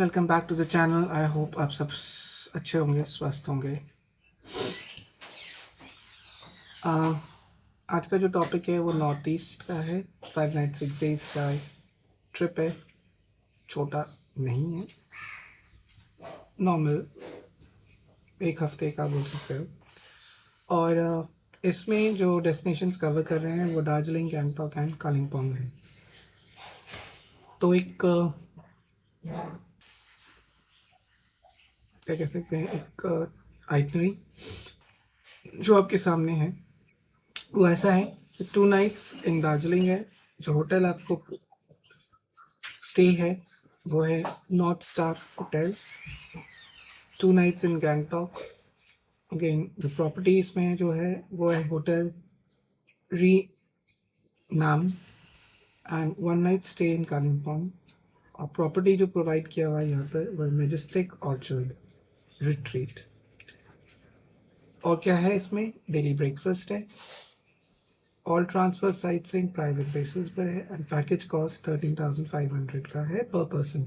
Welcome back to the channel. I hope आप सब अच्छे होंगे, स्वस्थ होंगे। आज का जो टॉपिक है वो नॉर्थ ईस्ट का है। 5 नाइट 6 डेज का ट्रिप है। छोटा नहीं है, नॉर्मल 1 हफ्ते का बोल सकते हो। और इसमें जो डेस्टिनेशंस कवर कर रहे हैं वो दार्जिलिंग, गैंगटॉक एंड कालिम्पोंग है। तो एक क्या कह सकते हैं, एक आइटनरी जो आपके सामने है वो ऐसा है कि 2 नाइट्स इन दार्जिलिंग है। जो होटल आपको स्टे है वो है North Star hotel. 2 nights in Gangtok. Again जो प्रॉपर्टी इसमें जो है वो है होटल री नाम। And 1 night stay in Kalimpong. और प्रॉपर्टी जो प्रोवाइड किया हुआ है यहाँ पर वो मेजेस्टिक ऑर्चर्ड रिट्रीट। और क्या है इसमें, डेली ब्रेकफास्ट है। ऑल ट्रांसफर साइट सिंग प्राइवेट बेसिस पर है एंड पैकेज कॉस्ट 13,500 का है पर पर्सन।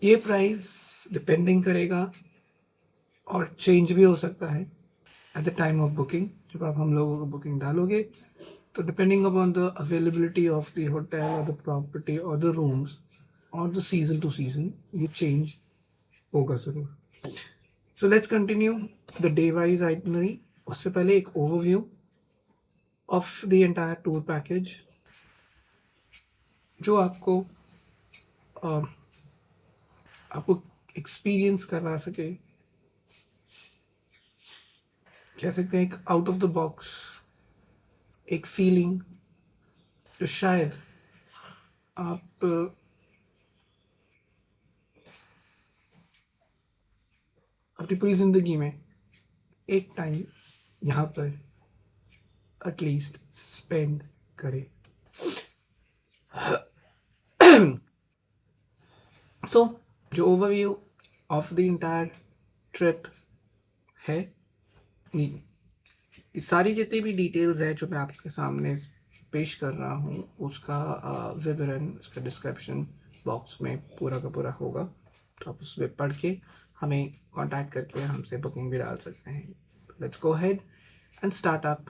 ये प्राइस डिपेंडिंग करेगा और चेंज भी हो सकता है at the time of booking. जब आप हम लोगों को बुकिंग डालोगे तो depending upon the availability of the hotel और द प्रॉपर्टी और द रूम्स और द सीजन टू सीजन ये चेंज होगा ज़रूर। So let's continue the day wise itinerary. उससे पहले एक overview of the entire tour package जो आपको एक्सपीरियंस करवा सके, कह सकते हैं एक आउट ऑफ द बॉक्स एक फीलिंग जो शायद आप अपनी पूरी ज़िंदगी में एक टाइम यहाँ पर एटलीस्ट स्पेंड करें। सो जो overview of the entire trip है, ये सारी जितनी भी डिटेल्स है जो मैं आपके सामने पेश कर रहा हूँ उसका विवरण, उसका डिस्क्रिप्शन बॉक्स में पूरा का पूरा होगा। तो आप उसमें पढ़ के हमें कांटेक्ट करके हमसे बुकिंग भी डाल सकते हैं। Let's go ahead and start up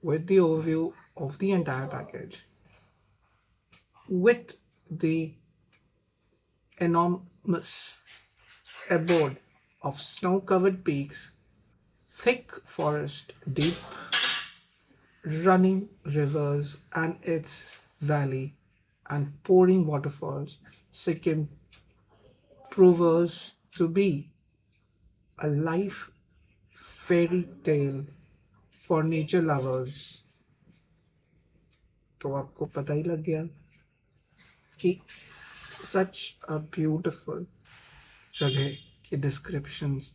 with the overview of the entire package. With the enormous abode of snow-covered peaks, thick forest, deep running rivers and its valley, and pouring waterfalls, Sikkim proves to be a life fairy tale for nature lovers. तो आपको पता ही लग गया कि सच a beautiful जगह की descriptions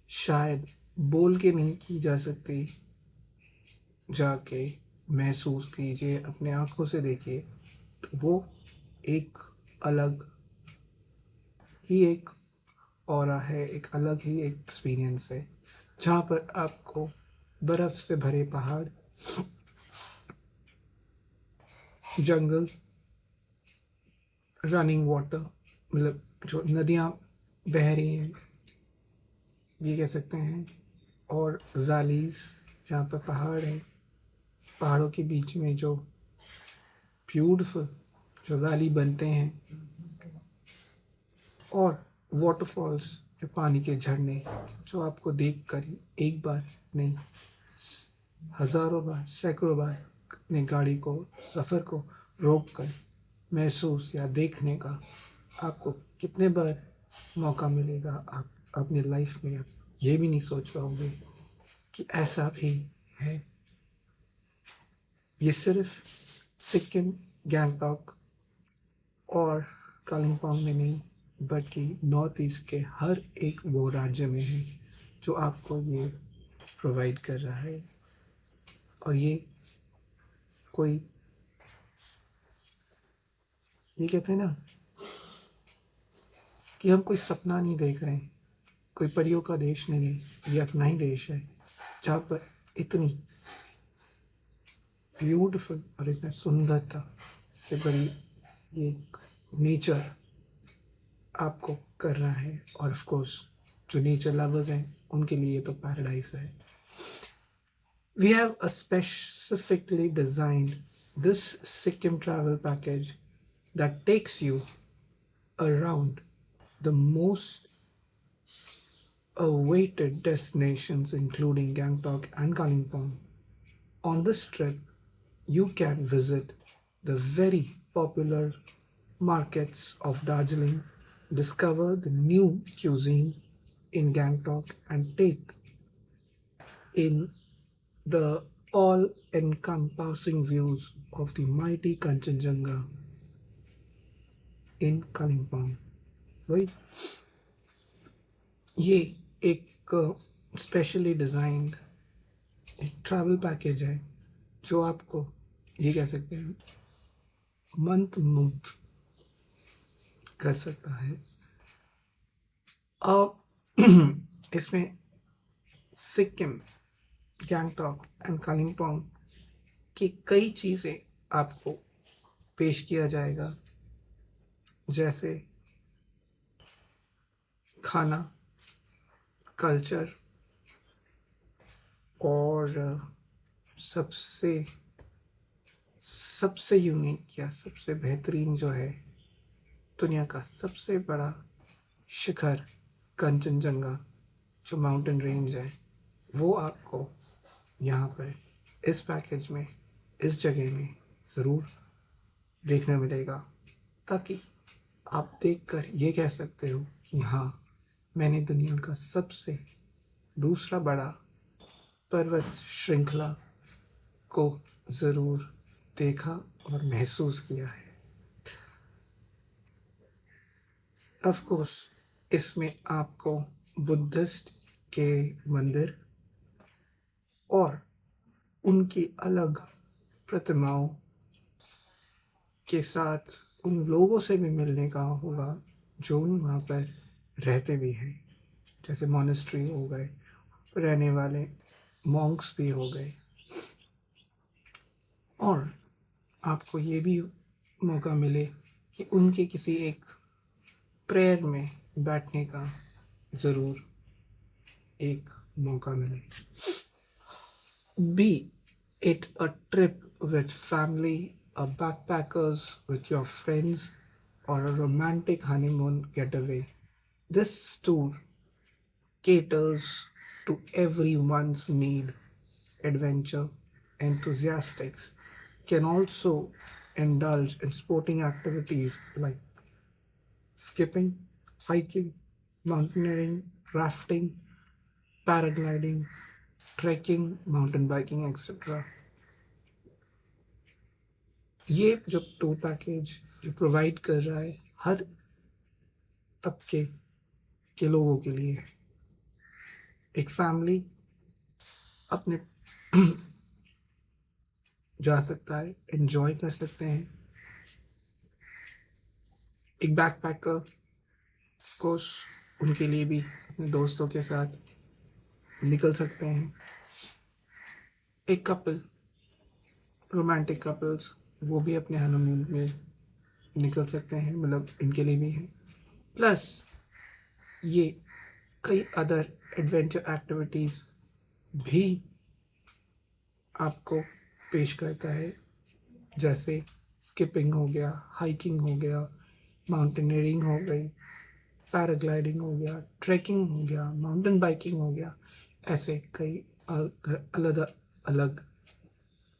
शायद बोल के नहीं की जा सकती। जाके महसूस कीजिए, अपने आँखों से देखिए, तो वो एक अलग ही एक ऑरा है, एक अलग ही एक्सपीरियंस है। जहाँ पर आपको बर्फ़ से भरे पहाड़, जंगल, रनिंग वाटर, मतलब जो नदियाँ बह रही हैं ये कह सकते हैं, और वैलीज़ जहाँ पर पहाड़ हैं, पहाड़ों के बीच में जो ब्यूटीफुल जो वैली बनते हैं, और वाटरफॉल्स जो पानी के झरने जो आपको देखकर एक बार नहीं हज़ारों बार, सैकड़ों बार अपने गाड़ी को, सफ़र को रोक कर महसूस या देखने का आपको कितने बार मौका मिलेगा। आप अपनी लाइफ में ये भी नहीं सोच पाओगे कि ऐसा भी है। ये सिर्फ सिक्किम, गैंगटॉक और कालिम्पोंग में नहीं बल्कि नॉर्थ ईस्ट के हर एक वो राज्य में है जो आपको ये प्रोवाइड कर रहा है। और ये कोई, ये कहते हैं ना कि हम कोई सपना नहीं देख रहे हैं, कोई परियों का देश नहीं है, ये अपना ही देश है जहाँ पर इतनी ब्यूटीफुल और इतनी सुंदरता से बड़ी ये नेचर आपको करना है, और ऑफ कोर्स जो नेचर लवर्स हैं उनके लिए तो पैराडाइज है. We have a specifically designed this Sikkim travel package that takes you around the most awaited destinations, including Gangtok and Kalimpong. On this trip, you can visit the very popular markets of Darjeeling, discover the new cuisine in Gangtok, and take in the all encompassing views of the mighty Kanchenjunga in Kalimpong. वही ये एक specially designed एक travel package है जो आपको ये कह सकते हैं मंत्रमुग्ध कर सकता है. और इसमें सिक्किम, गैंगटॉक एंड कालिम्पोंग की कई चीज़ें आपको पेश किया जाएगा, जैसे खाना, कल्चर, और सबसे सबसे यूनिक या सबसे बेहतरीन जो है, दुनिया का सबसे बड़ा शिखर कंचनजंगा जो माउंटेन रेंज है, वो आपको यहाँ पर इस पैकेज में, इस जगह में ज़रूर देखने मिलेगा, ताकि आप देखकर ये कह सकते हो कि हाँ, मैंने दुनिया का सबसे दूसरा बड़ा पर्वत श्रृंखला को ज़रूर देखा और महसूस किया है. ऑफ कोर्स इसमें आपको बुद्धिस्ट के मंदिर और उनकी अलग प्रतिमाओं के साथ उन लोगों से भी मिलने का होगा जो वहाँ पर रहते भी हैं, जैसे मोनेस्ट्री हो गए, रहने वाले मॉन्क्स भी हो गए, और आपको ये भी मौका मिले कि उनके किसी एक प्रेयर में बैठने का ज़रूर एक मौका मिले. Be it a trip with family, a backpackers with your friends, or a romantic honeymoon getaway, this tour caters to everyone's need. Adventure enthusiasts can also indulge in sporting activities like skipping, hiking, mountaineering, rafting, paragliding, trekking, mountain biking, etc. ये जो tour package जो provide कर रहा है, हर तबके के लोगों के लिए है. एक फैमिली अपने जा सकता है, एंजॉय कर सकते हैं. एक बैकपैकर कोर्स उनके लिए भी अपने दोस्तों के साथ निकल सकते हैं. एक कपल, रोमांटिक कपल्स, वो भी अपने हनीमून में निकल सकते हैं, मतलब इनके लिए भी है. प्लस ये कई अदर एडवेंचर एक्टिविटीज़ भी आपको पेश करता है, जैसे स्किपिंग हो गया, हाइकिंग हो गया, माउंटेनियरिंग हो गई, पैराग्लाइडिंग हो गया, ट्रैकिंग हो गया, माउंटेन बाइकिंग हो गया. ऐसे कई अलग अलग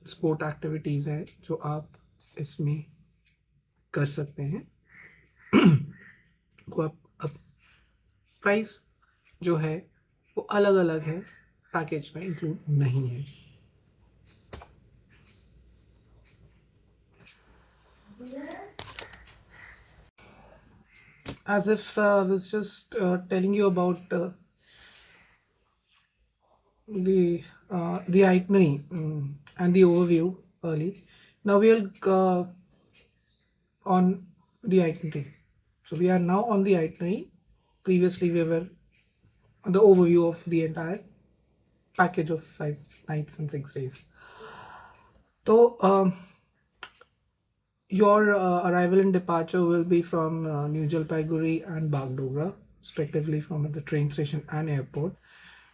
स्पोर्ट एक्टिविटीज़ हैं जो आप इसमें कर सकते हैं. वो अब प्राइस जो है वो अलग अलग है, पैकेज में इंक्लूड नहीं है. As if I was just telling you about the itinerary and the overview early. Now we'll on the itinerary. So we are now on the itinerary. Previously we were on the overview of the entire package of 5 nights and 6 days. तो Your arrival and departure will be from New Jalpaiguri and Bagdogra, respectively, from the train station and airport.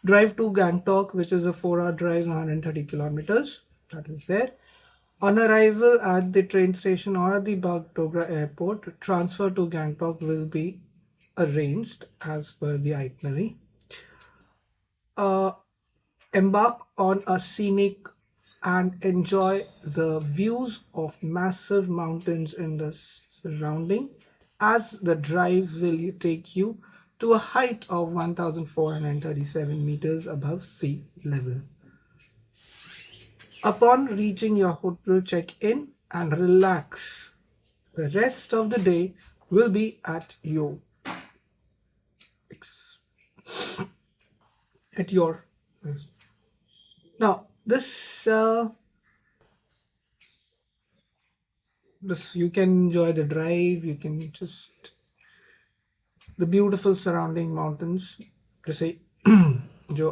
Drive to Gangtok, which is a 4-hour drive, 130 kilometers. That is there. On arrival at the train station or at the Bagdogra airport, transfer to Gangtok will be arranged as per the itinerary. Uh, Embark on a scenic and enjoy the views of massive mountains in the surrounding, as the drive will take you to a height of 1437 meters above sea level. Upon reaching your hotel, check in and relax. The rest of the day will be ex- at your now this you can enjoy the drive. You can just the beautiful surrounding mountains. जैसे जो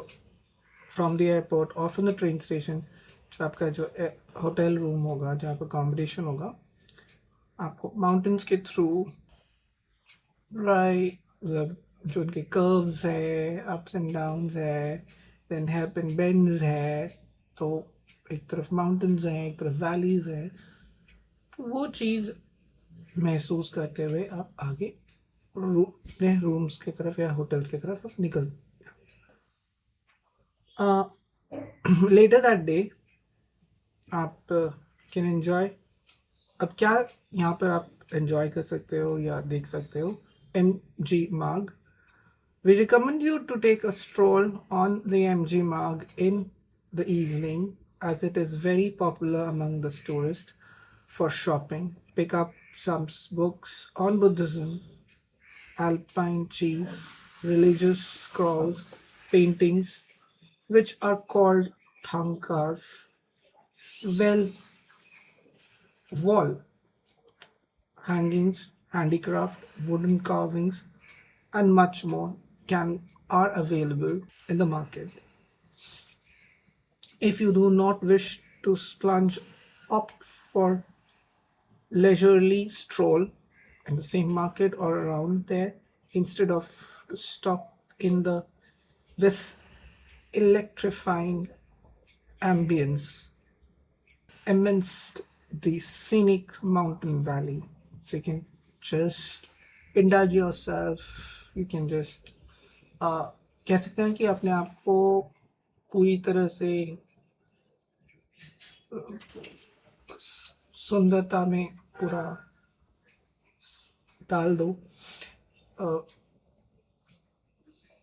from the airport और from the train station जो आपका जो hotel room होगा जहाँ पर accommodation होगा आपको माउंटेन्स के थ्रू राइट मतलब जो उनके कर्व्स है अप्स एंड डाउन्स है देन हेयर एंड बेंड्स है तो एक तरफ माउंटेन्स हैं एक तरफ वैलीज है तो वो चीज़ महसूस करते हुए आप आगे अपने रूम्स की तरफ या होटल की तरफ आप निकल लेटर दैट डे आप कैन एंजॉय अब क्या यहाँ पर आप एंजॉय कर सकते हो या देख सकते हो M G Marg we recommend you to take a stroll on the M G Marg in the evening as it is very popular among the tourists for shopping. Pick up some books on Buddhism, alpine cheese, religious scrolls, paintings, which are called thankas, well, wall hangings, handicraft, wooden carvings, and much more can are available in the market. If you do not wish to splurge, opt for leisurely stroll in the same market or around there instead of to stop in the this electrifying ambience amidst the scenic mountain valley. So you can just indulge yourself. You can just कह सकते हैं कि अपने आप को पूरी तरह से सुंदरता में पूरा डाल दो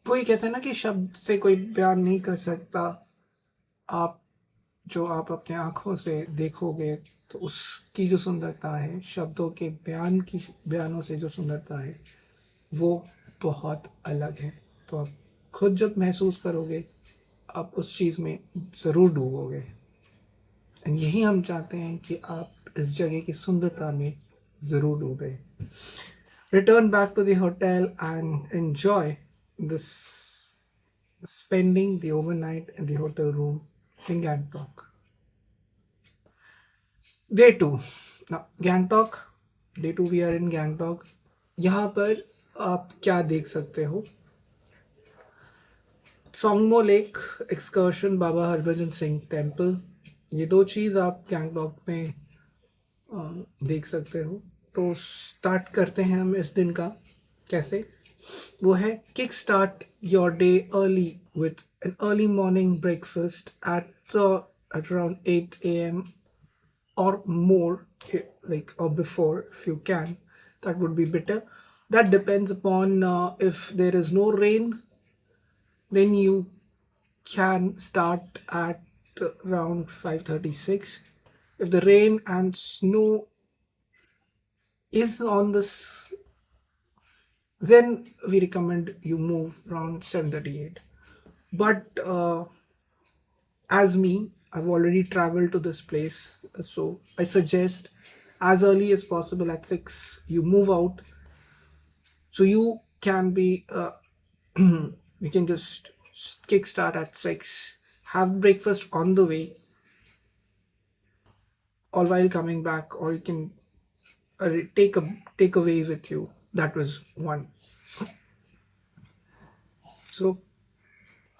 वही कहते हैं ना कि शब्द से कोई बयान नहीं कर सकता आप जो आप अपने आँखों से देखोगे तो उसकी जो सुंदरता है शब्दों के बयानों से जो सुंदरता है वो बहुत अलग है तो आप खुद जब महसूस करोगे आप उस चीज़ में ज़रूर डूबोगे एंड यही हम चाहते हैं कि आप इस जगह की सुंदरता में ज़रूर डूबे return back to the hotel and enjoy this spending the overnight in the hotel room in Gangtok. Day 2. Now, Gangtok. Day 2 we are in Gangtok. यहाँ पर आप क्या देख सकते हो सोंगमो lake excursion Baba Harbhajan Singh temple ये दो चीज़ आप गैंगटॉक में देख सकते हो तो स्टार्ट करते हैं हम इस दिन का कैसे वो है kick start your day early with an early morning breakfast at around 8 a.m. or more like or before if you can that would be better that depends upon if there is no rain then you can start at around 5:36 if the rain and snow is on this then we recommend you move around 7:38 but as me I've already traveled to this place so I suggest as early as possible at 6 you move out so you can be you can just kickstart at 6 have breakfast on the way or while coming back or you can take away with you. That was one. So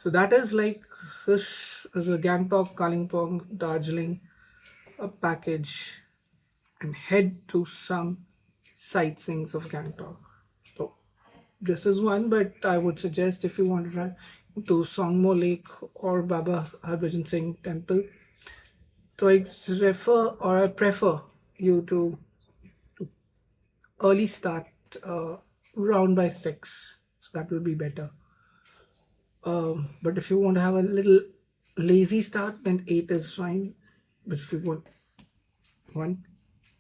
that is like this is a Gangtok, Kalimpong, Darjeeling a package, and head to some sightseeings of Gangtok. So this is one, but I would suggest if you want to try to Songmo Lake or Baba Harbhajan Singh Temple, so I prefer you to early start round by 6. So that will be better. But if you want to have a little lazy start, then 8 is fine. But if you want one,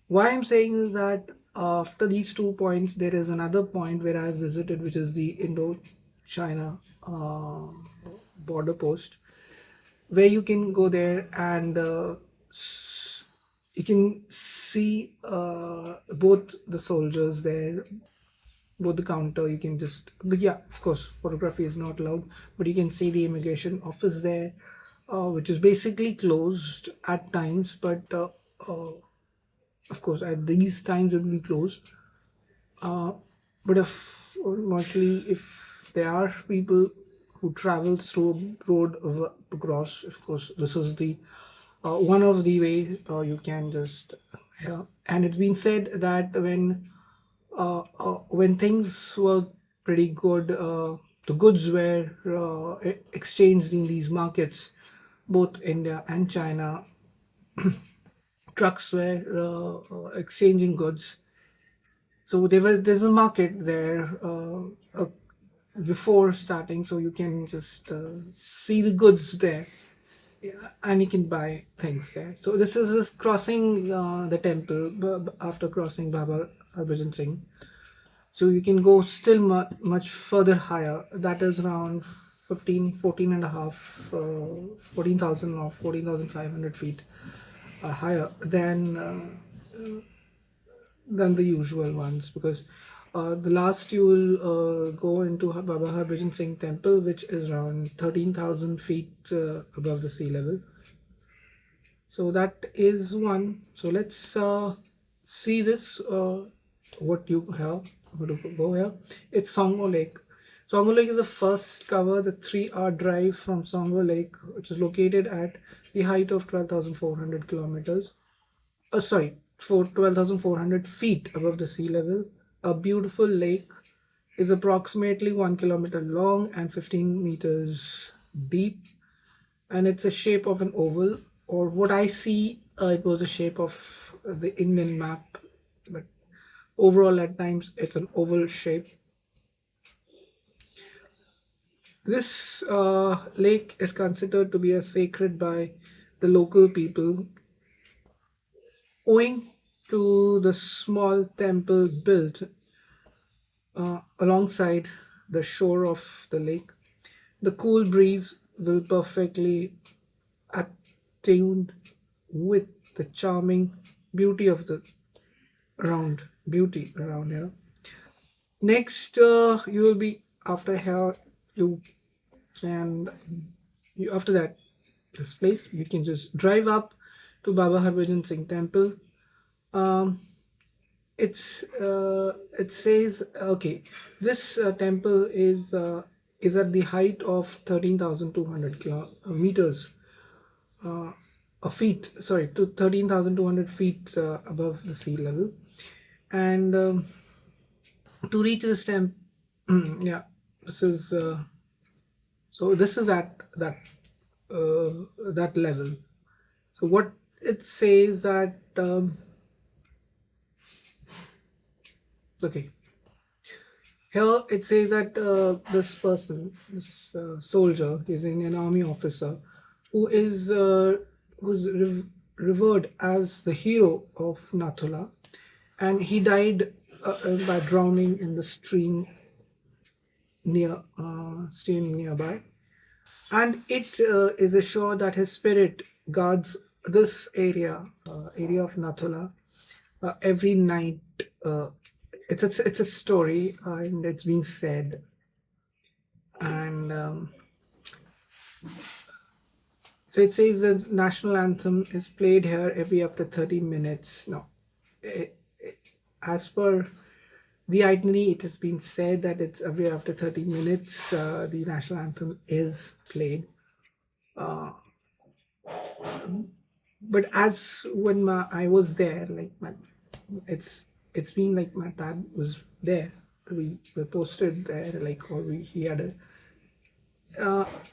why I'm saying is that after these 2 points, there is another point where I visited, which is the Indo-China border post, where you can go there and you can see both the soldiers there, both the counter. You can just, but yeah, of course, photography is not allowed, but you can see the immigration office there, which is basically closed at times, but of course, at these times it will be closed. Uh, but if mostly if there are people who travel through road to cross, of course, this is the one of the way you can just, yeah. And it's been said that when things were pretty good, the goods were exchanged in these markets, both India and China. Trucks were exchanging goods. So there's a market there before starting, so you can just see the goods there, yeah, and you can buy things there. So this crossing the temple after crossing Baba Harbhajan Singh. So you can go still much further higher. That is around 15, 14 and a half, 14,000 or 14,500 feet higher than the usual ones, because the last you will go into Baba Harbhajan Singh Temple, which is around 13,000 feet above the sea level. So that is one. So let's see this. What you have? What to go here? It's Songo Lake. Songo Lake is the first cover, the 3-hour drive from Songo Lake, which is located at the height of 12,400 kilometers. Sorry, for 12,400 feet above the sea level. A beautiful lake is approximately 1 kilometer long and 15 meters deep, and it's a shape of an oval, or what I see, it was a shape of the Indian map, but overall at times it's an oval shape. This lake is considered to be a sacred by the local people, owing to the small temple built alongside the shore of the lake. The cool breeze will perfectly attuned with the charming beauty of the beauty around here. Next, you will be after here. You can after that this place you can just drive up to Baba Harbhajan Singh Temple. Um, it says okay. This temple is at the height of 13,200 meters, feet. Sorry, to 13,200 feet above the sea level, and to reach this temple, yeah, this is this is at that level. So what it says that okay. Here it says that this person, this soldier, is an Indian army officer who is revered as the hero of Nathula, and he died by drowning in the stream nearby. And it is assured that his spirit guards this area of Nathula every night. Uh, it's a story, and it's been said, and so it says the national anthem is played here every after 30 minutes. No, as per the itinerary, it has been said that it's every after 30 minutes the national anthem is played. But as when I was there, it's it's been like my dad was there. We were posted there, like, or he had a.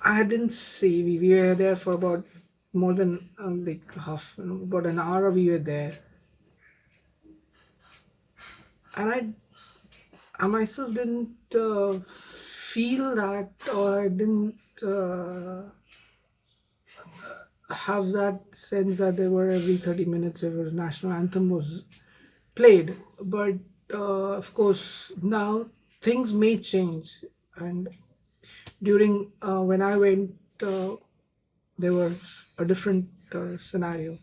I didn't see. We were there for about more than like half, about an hour. We were there, and I myself didn't feel that, or I didn't have that sense that there were every 30 minutes a national anthem was played. But of course, now things may change. And during when I went, there was a different scenario.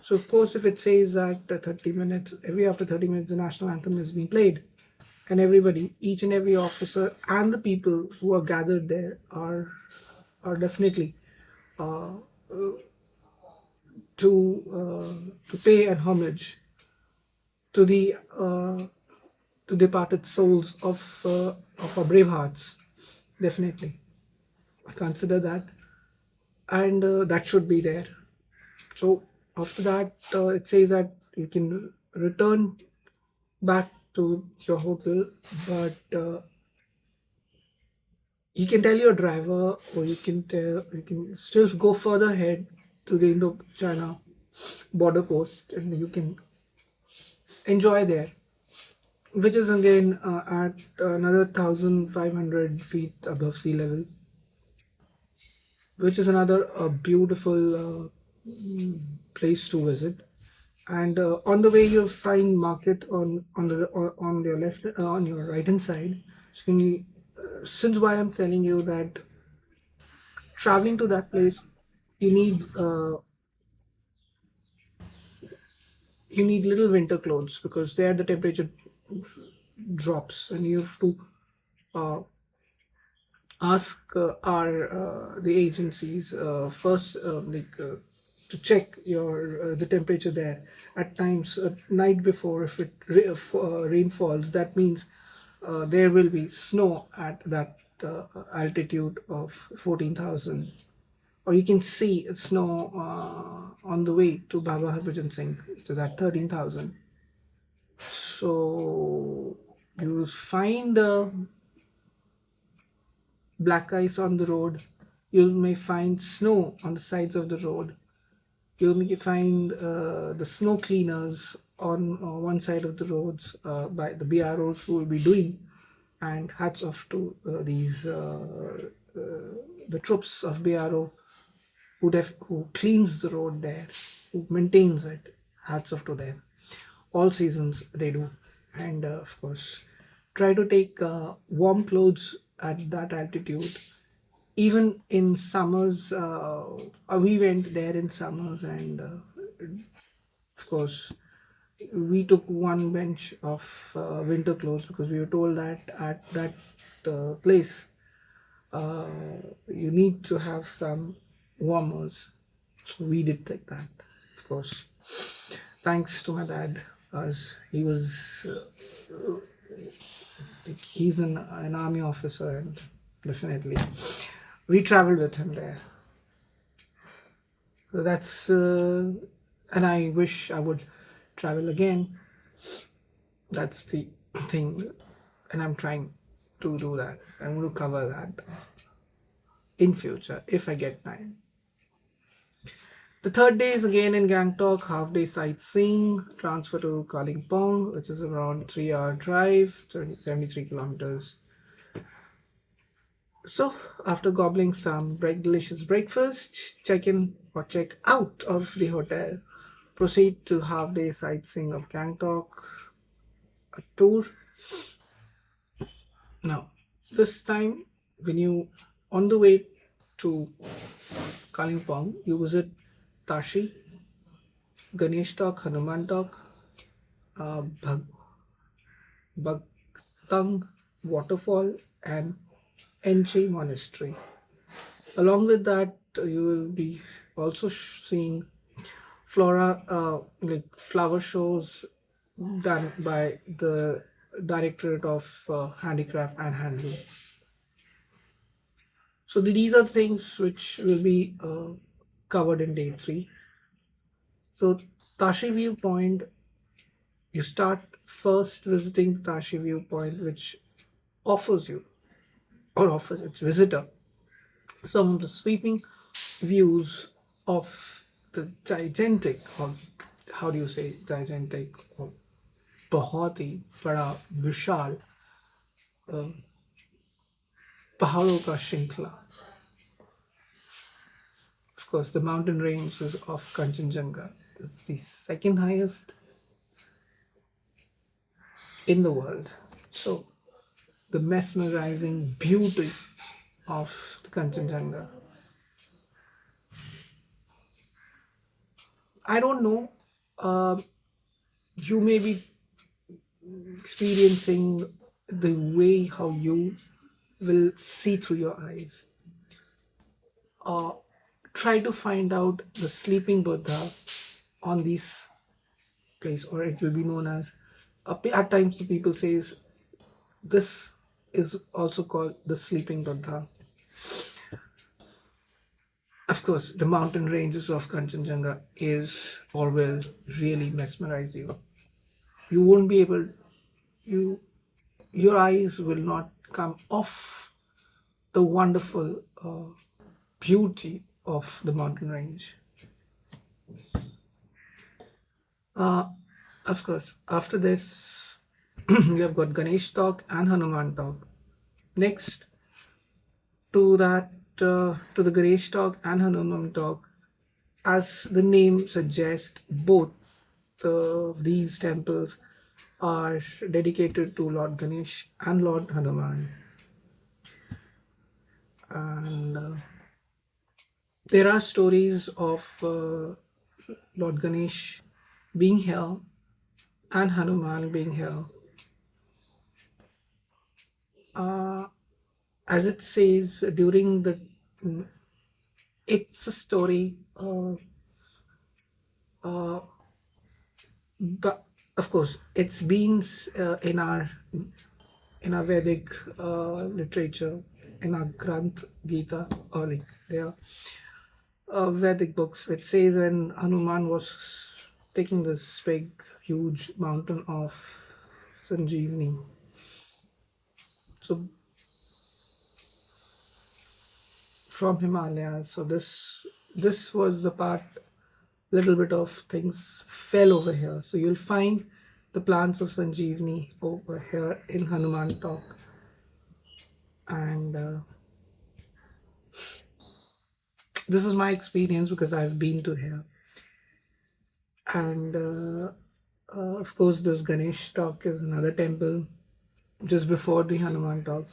So, of course, if it says that 30 minutes, every after 30 minutes, the national anthem is being played, and everybody, each and every officer, and the people who are gathered there are definitely to pay an homage to the to departed souls of our brave hearts. Definitely, I consider that, and that should be there. So after that, it says that you can return back to your hotel, but you can tell your driver, or you can still go further ahead to the Indo-China border post, and you can enjoy there, which is again at another 1,500 feet above sea level, which is another beautiful place to visit. And on the way, you'll find market on your left, on your right hand side. So since why I'm telling you that traveling to that place, you need little winter clothes, because there the temperature drops, and you have to uh, ask our the agencies first, to check your the temperature there at times night before. If rain falls, that means there will be snow at that altitude of 14,000, or you can see snow on the way to Baba Harbhajan Singh, which is at 13,000. So you will find black ice on the road. You may find snow on the sides of the road. You may find the snow cleaners on one side of the roads by the BROs who will be doing. And hats off to these the troops of BRO who cleans the road there, who maintains it. Hats off to them. All seasons they do, and of course, try to take warm clothes at that altitude. Even in summers, we went there in summers, and of course, we took one bench of winter clothes, because we were told that at that place uh, you need to have some warmers. So we did take that, of course. Thanks to my dad, as he was like, he's an army officer, and definitely we traveled with him there. So that's and I wish I would travel again. That's the thing, and I'm trying to do that. I'm going to cover that in future if I get time. The third day is again in Gangtok, half day sightseeing, transfer to Kalimpong, which is around 3 hour drive, 73 kilometers. So, after gobbling some delicious breakfast, check in or check out of the hotel, proceed to half day sightseeing of Gangtok, a tour. Now, this time, when you on the way to Kalimpong, you visit Tashi, Ganesh Talk, Hanuman Talk, Bhagtang Waterfall, and NJ Monastery. Along with that, you will be also seeing flora, like flower shows, done by the Directorate of Handicraft and Handloom. So these are things which will be covered in day three. So Tashi Viewpoint, you start first visiting Tashi Viewpoint, which offers you or offers its visitor some of the sweeping views of the gigantic, or how do you say gigantic, or बहुत ही बड़ा विशाल पहाड़ों का श्रृंखला. Of course, the mountain ranges of Kanchenjunga is the second highest in the world. So, the mesmerizing beauty of the Kanchenjunga. I don't know. Uh, you may be experiencing the way how you will see through your eyes. Try to find out the sleeping Buddha on this place, or it will be known as. At times, the people says this is also called the sleeping Buddha. Of course, the mountain ranges of Kanchenjunga is or will really mesmerize you. You won't be able, you your eyes will not come off the wonderful beauty of the mountain range. Of course, after this, we have got Ganesh talk and Hanuman talk. Next to that, to the Ganesh talk and Hanuman talk, as the name suggests, both these temples are dedicated to Lord Ganesh and Lord Hanuman. And there are stories of Lord Ganesh being here and Hanuman being here. As it says during the, it's a story, but of course it's been in our Vedic literature, in our Granth Gita, or like there are Vedic books which says when Hanuman was taking this big, huge mountain of Sanjeevani. So from Himalayas. So this was the part. Little bit of things fell over here. So you'll find the plants of Sanjeevani over here in Hanuman Talk, and this is my experience because I've been to here. And of course, this Ganesh Talk is another temple just before the Hanuman Talk,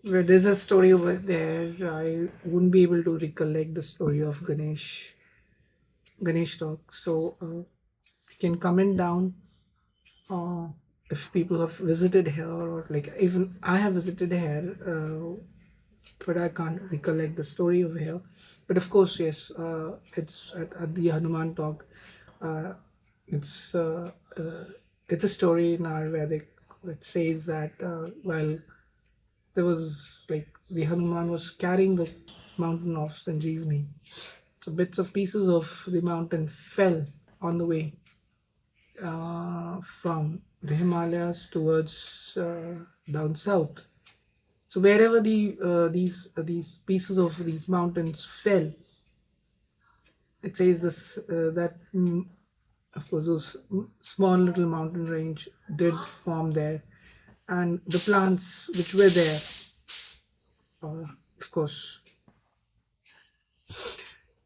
where there's a story over there. I wouldn't be able to recollect the story of Ganesh Talk. So you can comment down uh, if people have visited here, or like even I have visited here, but I can't recollect the story over here. But of course, yes, it's at the Hanuman Talk. Uh, it's uh, uh, it's a story in our Vedic which says that while there was like the Hanuman was carrying the mountain of Sanjeevani, so bits of pieces of the mountain fell on the way from the Himalayas towards down south. So wherever these pieces of these mountains fell, it says this that of course those small little mountain range did form there, and the plants which were there, of course,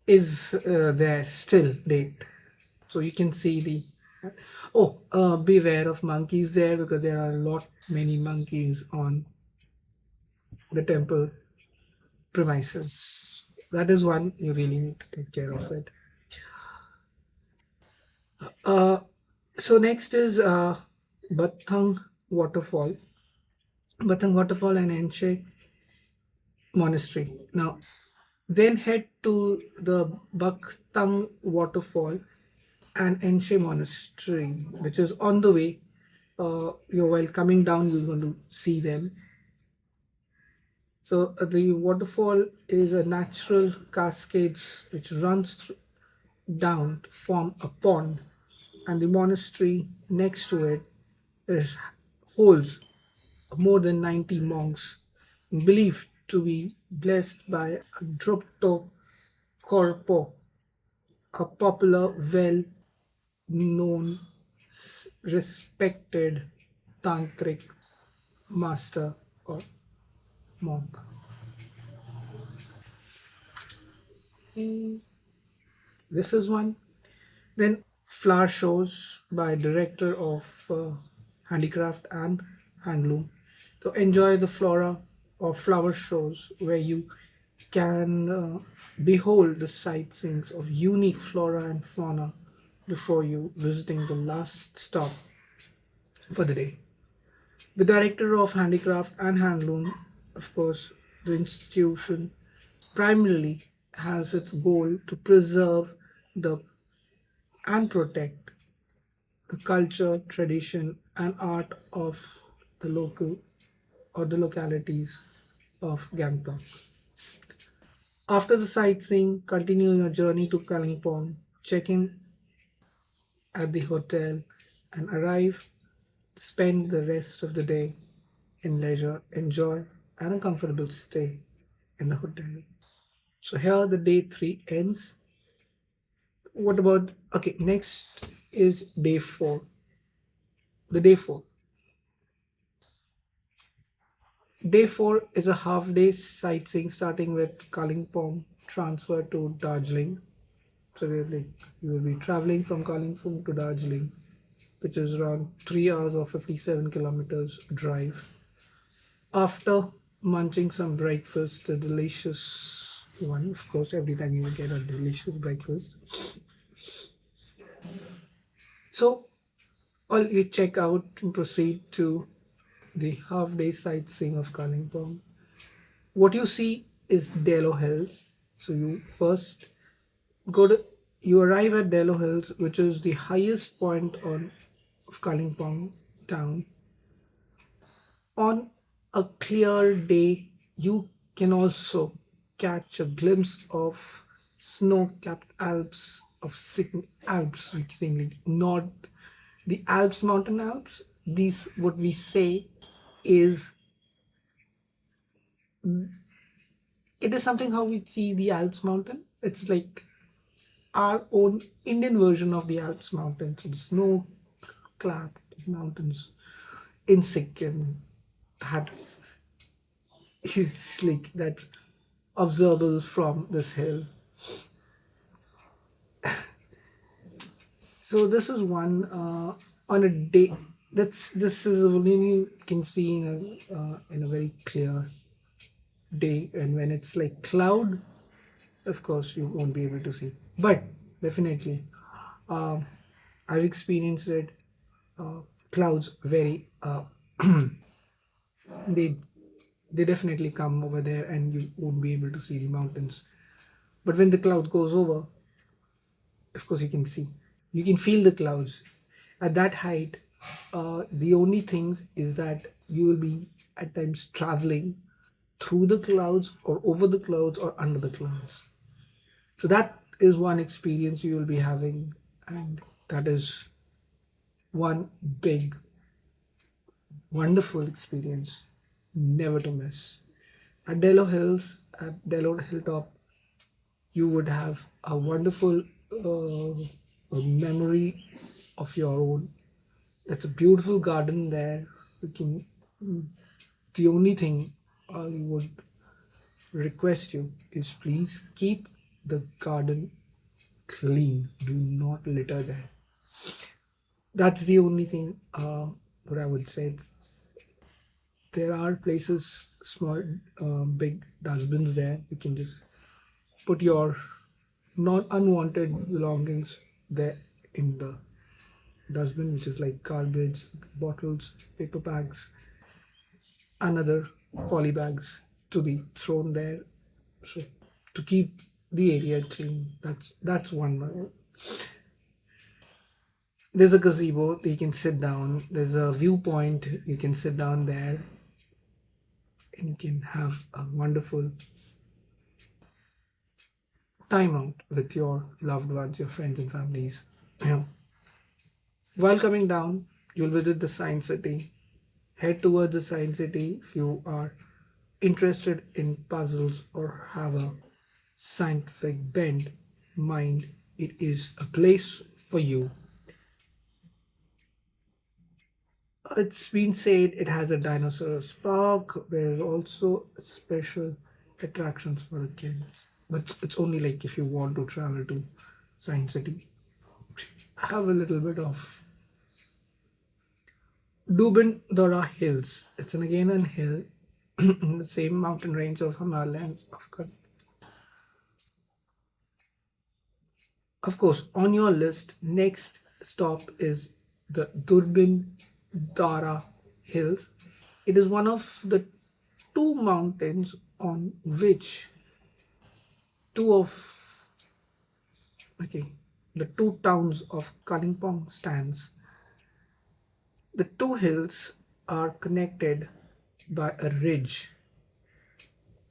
is there still date. So you can see the beware of monkeys there because there are a lot many monkeys on the temple premises. That is one you really need to take care of it. Uh, so next is Bathang waterfall, Bathang waterfall and Enche monastery. Now, then head to the Baktang waterfall and Enche Monastery, which is on the way. You're while coming down, you're going to see them. So the waterfall is a natural cascades which runs down to form a pond, and the monastery next to it is, holds more than 90 monks believed to be blessed by a Drupto Korpo, a popular, well known, respected tantric master or monk. This is one. Then flower shows by director of handicraft and handloom. To enjoy the flora or flower shows where you can behold the sightseeings of unique flora and fauna before you visiting the last stop for the day. The director of handicraft and handloom, of course, the institution primarily has its goal to preserve the and protect the culture, tradition, and art of the local or the localities of Gangtok. After the sightseeing, continue your journey to Kalimpong, check in at the hotel, and arrive. Spend the rest of the day in leisure, enjoy, and a comfortable stay in the hotel. So here the day three ends. What about okay? Next is day four. The day four. Day four is a half day sightseeing starting with Kalimpong, transfer to Darjeeling. So you will be traveling from Kalimpong to Darjeeling, which is around 3 hours or 57 kilometers drive. After munching some breakfast, a delicious one, of course, every time you will get a delicious breakfast. So all you check out and proceed to the half day sightseeing of Kalimpong. What you see is Delo Hills. So you first go to you arrive at Delo Hills, which is the highest point on of Kalimpong town. On a clear day, you can also catch a glimpse of snow-capped Alps of Alps, which is like not the Alps, mountain Alps. These what we say is it is something how we see the Alps mountain. It's like our own Indian version of the Alps mountains, so the snow-clad mountains in Sikkim. That is like that observable from this hill. So this is one on a day. This is only you can see in a very clear day, and when it's like cloud, of course you won't be able to see. But definitely, um, I've experienced it. Clouds very they they definitely come over there, and you won't be able to see the mountains. But when the cloud goes over, of course you can see, you can feel the clouds at that height. The only things is that you will be at times traveling through the clouds or over the clouds or under the clouds. So that is one experience you will be having, and that is one big wonderful experience never to miss. At Delo Hills, at Delo Hilltop, you would have a wonderful a memory of your own. It's a beautiful garden there. You can. The only thing I would request you is please keep the garden clean. Do not litter there. That's the only thing. What I would say. There are places, small, big dustbins there. You can just put your not unwanted belongings there in the dustbin, which is like garbage, bottles, paper bags, and other poly bags to be thrown there. So to keep the area clean, that's one. There's a gazebo, you can sit down. There's a viewpoint, you can sit down there and you can have a wonderful time out with your loved ones, your friends and families. You know, while coming down, you'll visit the Science City. Head towards the Science City if you are interested in puzzles or have a scientific bent mind. It is a place for you. It's been said it has a dinosaurs park. There is also special attractions for the kids, but it's only like if you want to travel to Science City. Have a little bit of Dubin Dora Hills. It's an again an hill in the same mountain range of Himalayas. Of course, on your list, next stop is the Durbin Dara Hills. It is one of the two mountains on which two of okay the two towns of Kalimpong stands. The two hills are connected by a ridge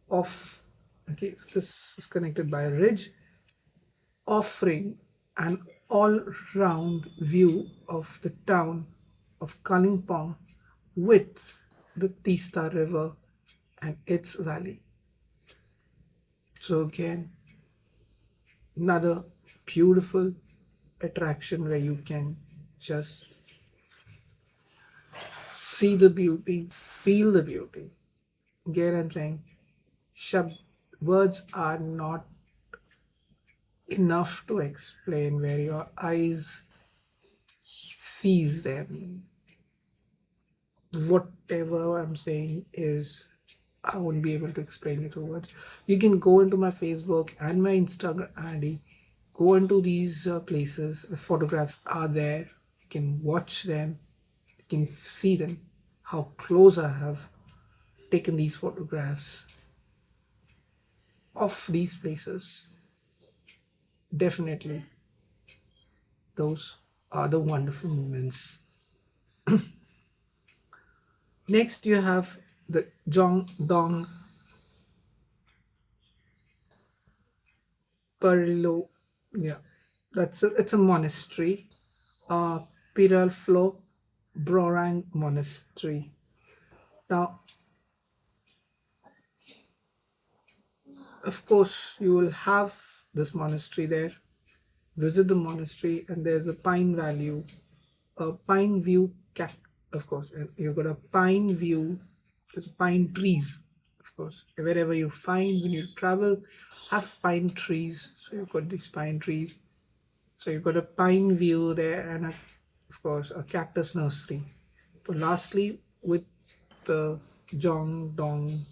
of so this is connected by a ridge offering an all-round view of the town of Kalimpong with the Tista River and its valley. So again, another beautiful attraction where you can just see the beauty, feel the beauty. Again, I'm saying, words are not enough to explain where your eyes sees them. Whatever I'm saying is I won't be able to explain it through words. You can go into my Facebook and my Instagram ID, go into these places. The photographs are there. You can watch them. You can see them. How close I have taken these photographs of these places. Definitely, those are the wonderful moments. Next, you have the Dong Perlo. Yeah, it's a monastery. Piralflo Brorang Monastery. Now, of course, you will have this monastery there. Visit the monastery, and there's a pine value, a pine view cat. Of course, and you've got a pine view, just pine trees. Of course, wherever you find when you travel, have pine trees. So you've got these pine trees. So you've got a pine view there, and of course a cactus nursery. So lastly, with the Jongdong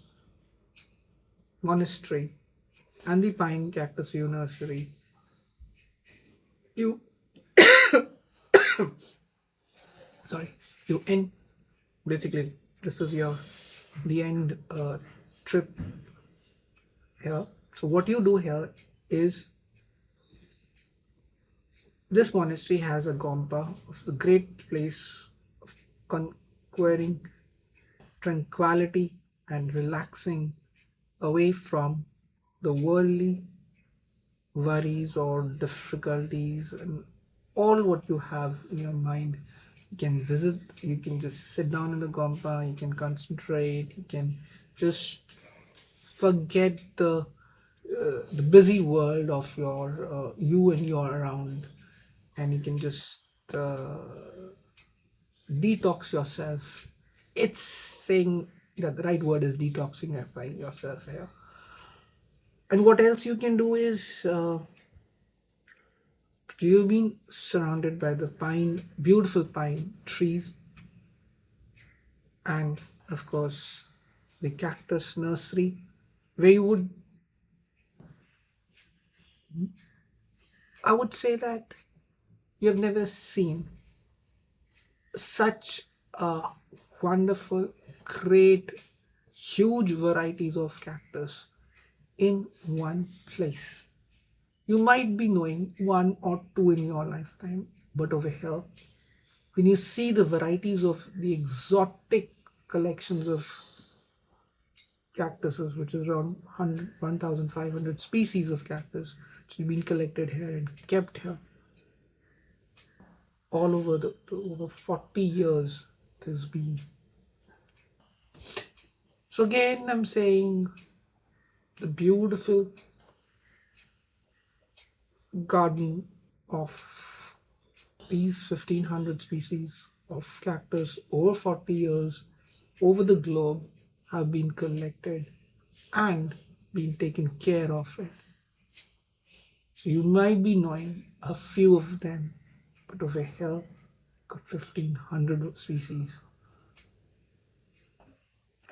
Monastery and the Pine Cactus View Nursery, you sorry you end basically this is your the end trip here. So what you do here is this monastery has a gompa of the great place of conquering tranquility and relaxing away from the worldly worries or difficulties and all what you have in your mind. You can visit, you can just sit down in the gompa, you can concentrate, you can just forget the busy world of your you and your around, and you can just detox yourself. It's saying that the right word is detoxing yourself here. And what else you can do is you've been surrounded by the pine, beautiful pine trees, and of course the cactus nursery, where you would, I would say that you have never seen such a wonderful, great, huge varieties of cactus in one place. You might be knowing one or two in your lifetime, But over here, when you see the varieties of the exotic collections of cactuses, which is around 1,500 species of cactus, which have been collected here and kept here all over over 40 years. There's been. So again, I'm saying the beautiful garden of these 1,500 species of cactus over 40 years over the globe have been collected and been taken care of it. So you might be knowing a few of them, but over here, got 1,500 species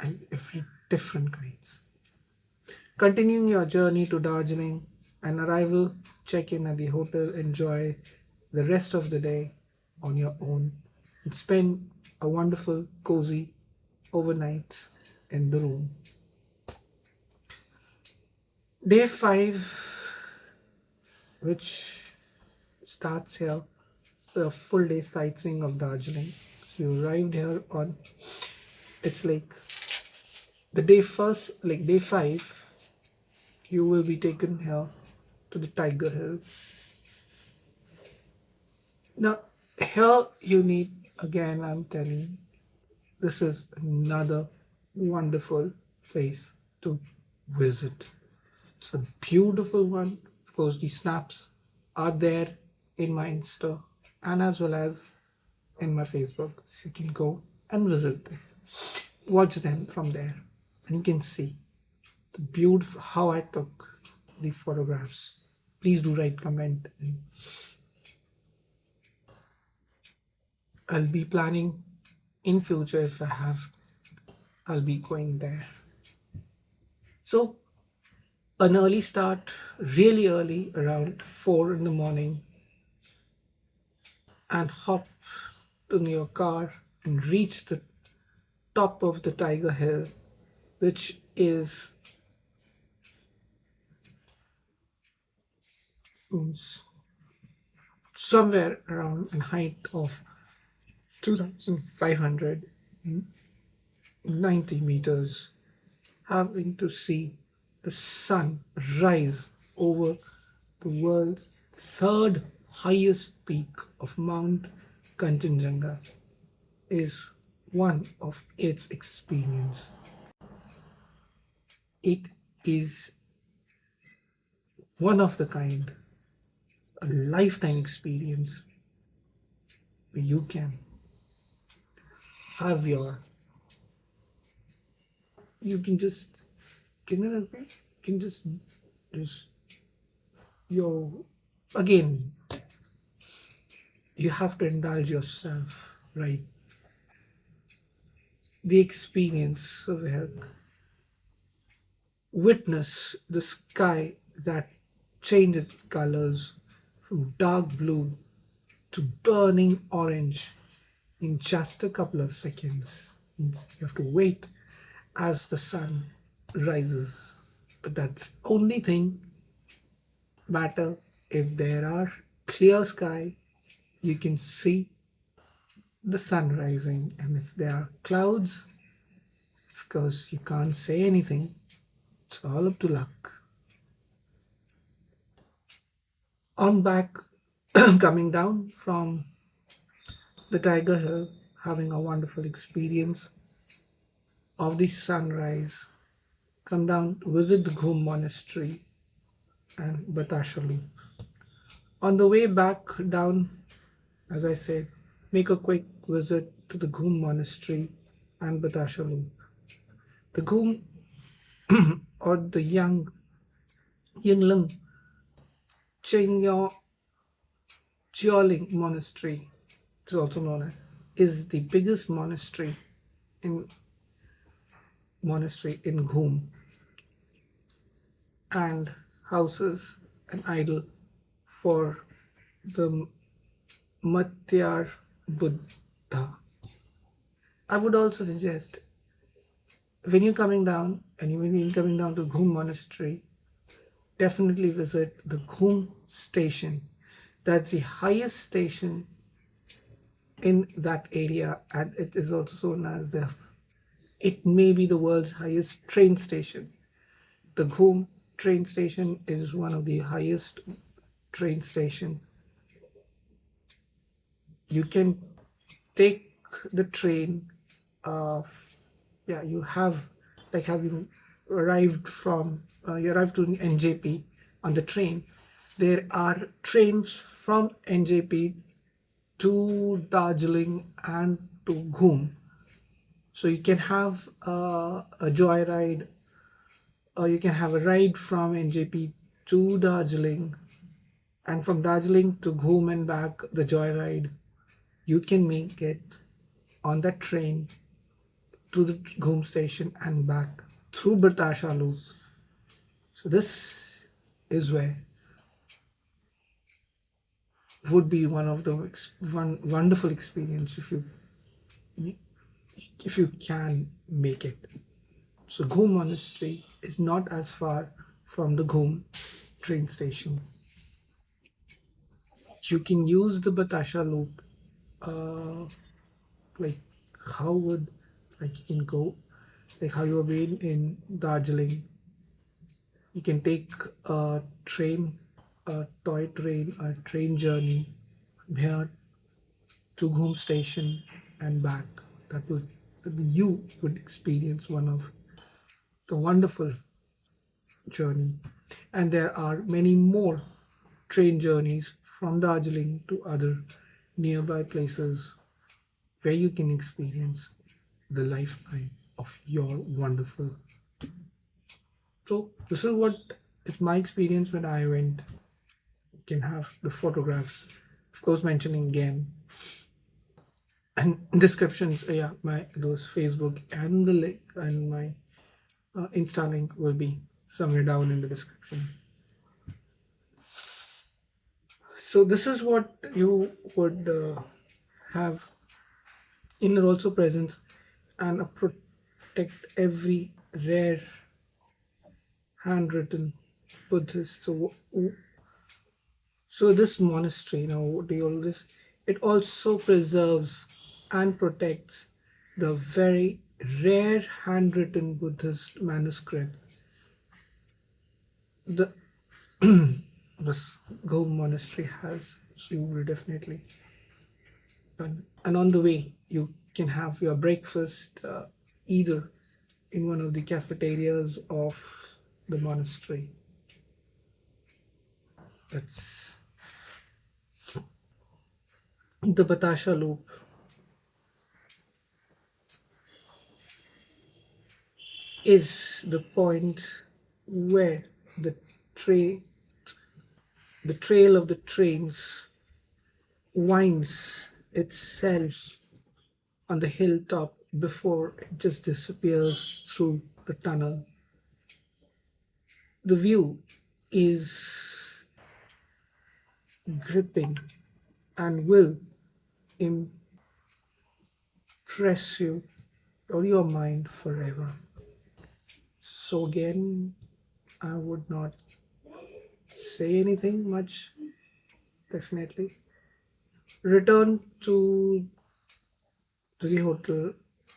and every different kinds. Continuing your journey to Darjeeling, an arrival, check in at the hotel, enjoy the rest of the day on your own, and spend a wonderful, cozy overnight in the room. Day 5, which starts here, a full day sightseeing of Darjeeling. So you arrived here on, it's like the day first, like day 5, you will be taken here to the Tiger Hill. Now, here you need, again, I'm telling, this is another wonderful place to visit. It's a beautiful one. Of course, the snaps are there in my Insta and as well as in my Facebook. So you can go and visit them, watch them from there, and you can see the beautiful how I took the photographs. Please do write comment. And I'll be planning in future if I have. I'll be going there. So an early start, really early, around 4 in the morning, and hop in your car and reach the top of the Tiger Hill, which is means somewhere around a height of 2,590 meters, having to see the sun rise over the world's third highest peak of Mount Kanchenjunga is one of its experience. It is one of the kind, a lifetime experience where you can have your, you can just, can just, your, again, you have to indulge yourself, right? The experience of it, witness the sky that changed its colors from dark blue to burning orange in just a couple of seconds. Means you have to wait as the sun rises. But that's only thing matter if there are clear sky, you can see the sun rising, and if there are clouds, of course you can't say anything. It's all up to luck. On back, coming down from the Tiger Hill, having a wonderful experience of the sunrise, come down to visit the Ghum Monastery and Batasha Loop. On the way back down, as I said, make a quick visit to the Ghum Monastery and Batasha Loop. The Ghum or the Yingling Jiaoling Monastery, it is also known as, is the biggest in monastery in Ghum and houses an idol for the Matyar Buddha. I would also suggest when you're coming down and when you're coming down to Ghum Monastery, definitely visit the Ghum station. That's the highest station in that area, and it is also known as the, it may be the world's highest train station. The Ghum train station is one of the highest train station. You can take the train. uh, yeah, you have, like, having arrived from you arrived to NJP on the train. There are trains from NJP to Darjeeling and to Ghum. So you can have a joyride, or you can have a ride from NJP to Darjeeling, and from Darjeeling to Ghum and back, the joyride. You can make it on that train to the Ghum station and back through Bertasha Loop. So this is where would be one of the one wonderful experience if you can make it. So Ghum Monastery is not as far from the Ghum train station. You can use the Batasha loop. Uh, like how would, like, you can go, like how you have been in Darjeeling. You can take a train, a toy train, a train journey here to Ghum station and back. That was, you would experience one of the wonderful journey. And there are many more train journeys from Darjeeling to other nearby places where you can experience the lifetime of your wonderful. So this is what is my experience when I went. You can have the photographs, of course, mentioning again, and descriptions. Yeah, my those Facebook and the link and my Insta link will be somewhere down in the description. So this is what you would have in also presence, and protect every rare handwritten Buddhist. So this monastery, now what do you all this? It also preserves and protects the very rare handwritten Buddhist manuscript. The this Go monastery has. So you will definitely, and on the way you can have your breakfast either in one of the cafeterias of the monastery. That's the Batasha loop is the point where the tray the trail of the trains winds itself on the hilltop before it just disappears through the tunnel. The view is gripping and will impress you or your mind forever. So again, I would not say anything much. Definitely return to the hotel.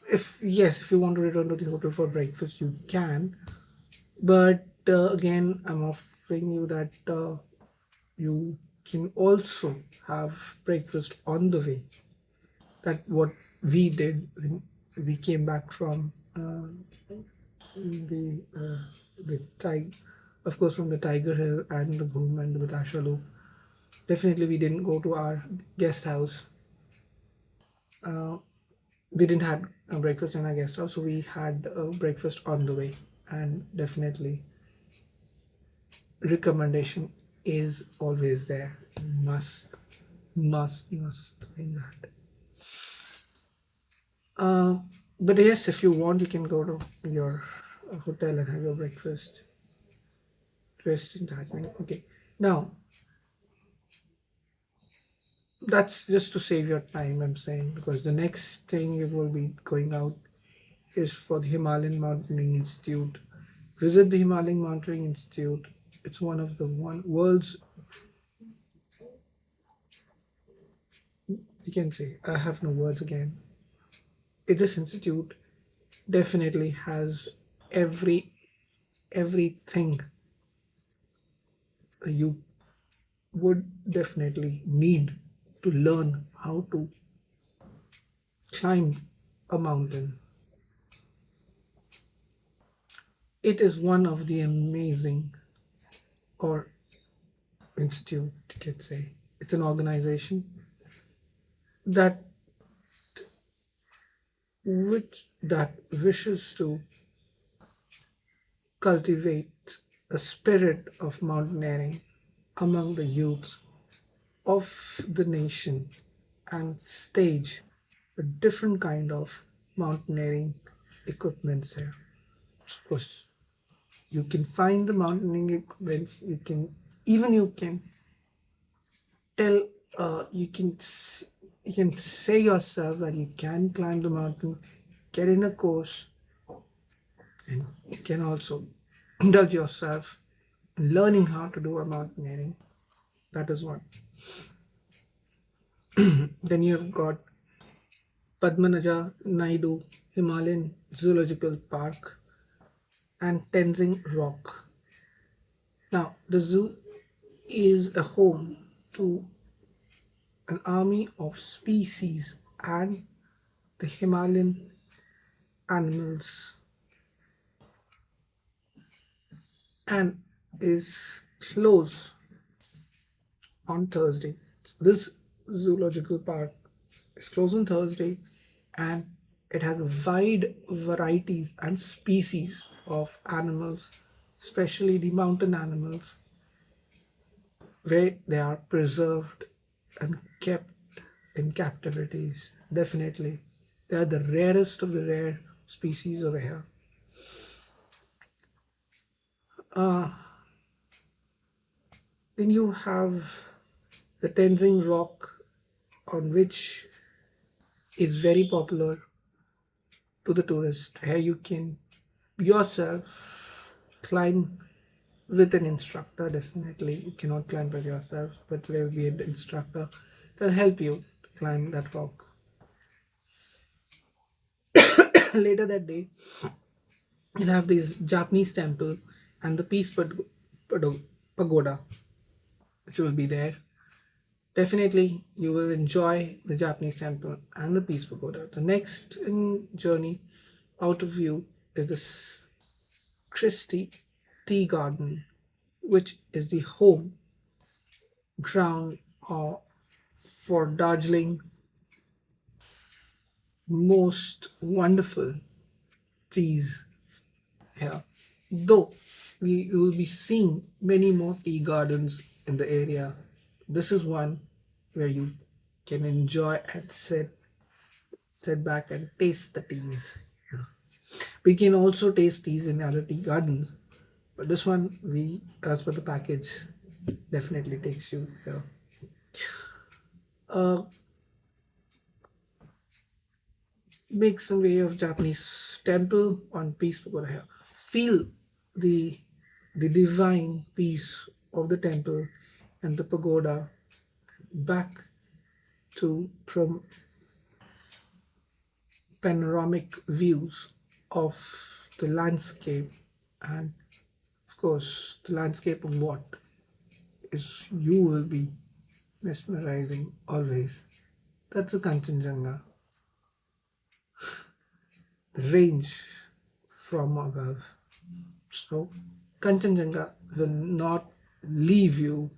If yes, if you want to return to the hotel for breakfast, you can. But again, I'm offering you that you can also have breakfast on the way. That what we did when we came back from the tiger, of course, from the Tiger Hill and the Boom and the Batasha Loop. Definitely, we didn't go to our guest house. We didn't have a breakfast in our guest house, so we had breakfast on the way. And definitely, recommendation is always there. Must, must in that. Uh, but yes, if you want, you can go to your hotel and have your breakfast. Rest in Darjeeling. Okay. Now, that's just to save your time, I'm saying, because the next thing we will be going out is for the Himalayan Mountaineering Institute. Visit the Himalayan Mountaineering Institute. It's one of the world's you can say, I have no words again. This institute definitely has every everything you would definitely need to learn how to climb a mountain. It is one of the amazing or institute, you could say. It's an organization that that wishes to cultivate a spirit of mountaineering among the youth of the nation and stage a different kind of mountaineering equipments here. Of course, you can find the mountaineering equipments. You can tell you can say yourself that you can climb the mountain, get in a course, and you can also indulge yourself in learning how to do a mountaineering. That is one. Then you have got Padmanaja Naidu Himalayan Zoological Park and Tenzing Rock. Now, the zoo is a home to an army of species and the Himalayan animals and is closed on Thursday. This zoological park is closed on Thursday and it has a wide varieties and species of animals, especially the mountain animals, where they are preserved and kept in captivities. Definitely, they are the rarest of the rare species over here. Then you have the Tenzing Rock, on which is very popular to the tourist. Here you can yourself climb with an instructor. Definitely, you cannot climb by yourself, but there will be an instructor that will help you to climb that rock. Later that day, you'll have this Japanese temple and the pagoda, which will be there. Definitely, you will enjoy the Japanese temple and the Peace Pagoda. The next in journey out of view is this Christie Tea Garden, which is the home ground for Darjeeling most wonderful teas here. Though you will be seeing many more tea gardens in the area, this is one where you can enjoy and sit back and taste the teas. We can also taste teas in other tea gardens, but this one, we as per the package, definitely takes you here. Uh, Make some way of Japanese temple on peace pagoda here. Feel the the divine peace of the temple and the pagoda back to from panoramic views of the landscape, and of course the landscape of what is you will be mesmerizing always. That's a Kanchenjunga, the range from above. So Kanchenjunga will not leave you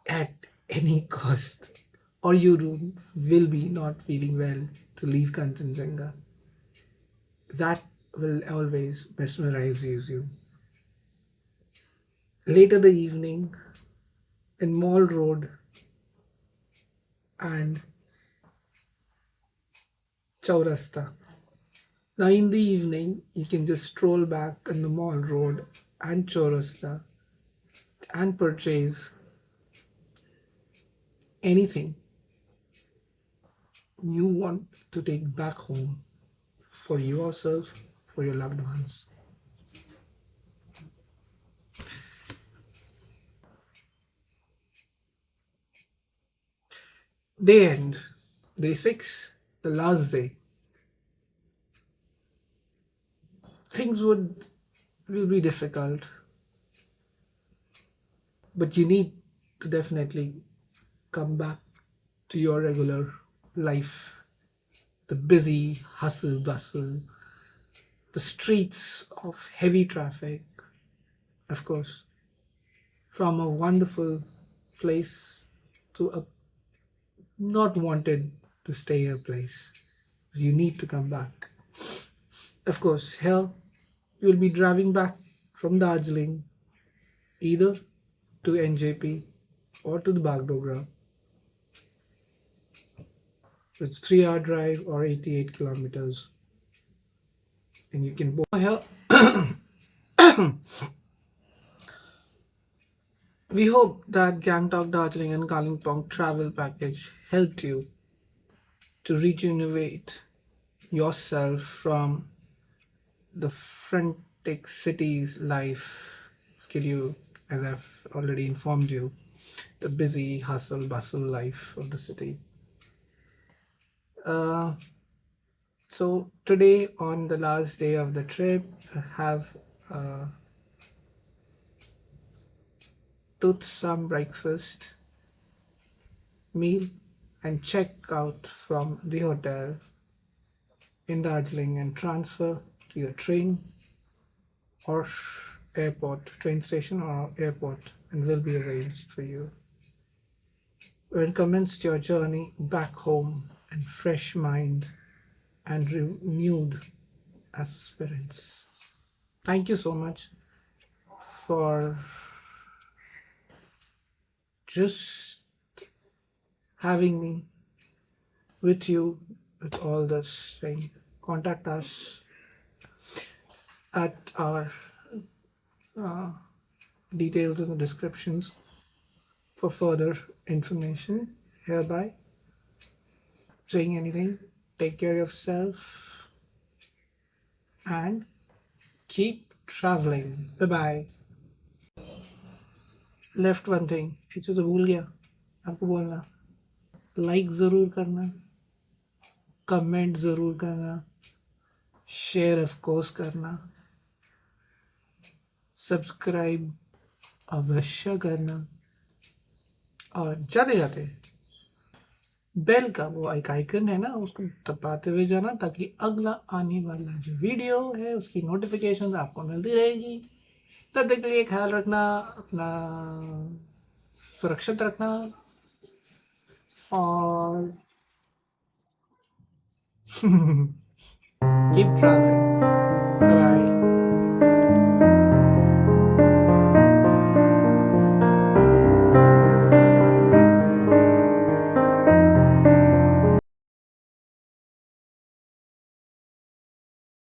at any cost, or will be not feeling well to leave Kanchenjunga. That will always mesmerize you. Later the evening in Mall Road and Chaurasta. Now in the evening you can just stroll back on the Mall Road and Chaurasta and purchase anything you want to take back home for yourself, for your loved ones. Day end, day 6, the last day. Things will be difficult, but you need to definitely come back to your regular life. The busy hustle bustle, the streets of heavy traffic, of course, from a wonderful place to a not wanted to stay a place. You need to come back. Of course, here you'll be driving back from Darjeeling either to NJP or to the Bagdogra. It's 3 hour drive or 88 kilometers. And you can book here. We hope that Gangtok, Darjeeling and Kalimpong travel package helped you to rejuvenate yourself from the frantic city's life schedule, as I've already informed you, the busy hustle bustle life of the city. Uh, so today, on the last day of the trip, I have uh, took some breakfast meal and check out from the hotel in Darjeeling and transfer to your train or airport, train station or airport, and will be arranged for you. When commenced your journey back home in fresh mind and renewed aspirants. Thank you so much for just having me with you with all this thing. Contact us at our details in the descriptions for further information. Hereby saying anything, take care of yourself and keep traveling. Bye bye. Left one thing एक तो भूल गया आपको बोलना like ज़रूर करना comment ज़रूर करना शेयर ऑफ कोर्स करना सब्सक्राइब अवश्य करना और जाते जाते बेल का वो एक आइकन है ना उसको दबाते हुए जाना ताकि अगला आने वाला जो वीडियो है उसकी नोटिफिकेशन आपको मिलती रहेगी। तब तक के लिए ख्याल रखना अपना सुरक्षित रखना और keep traveling. Bye bye.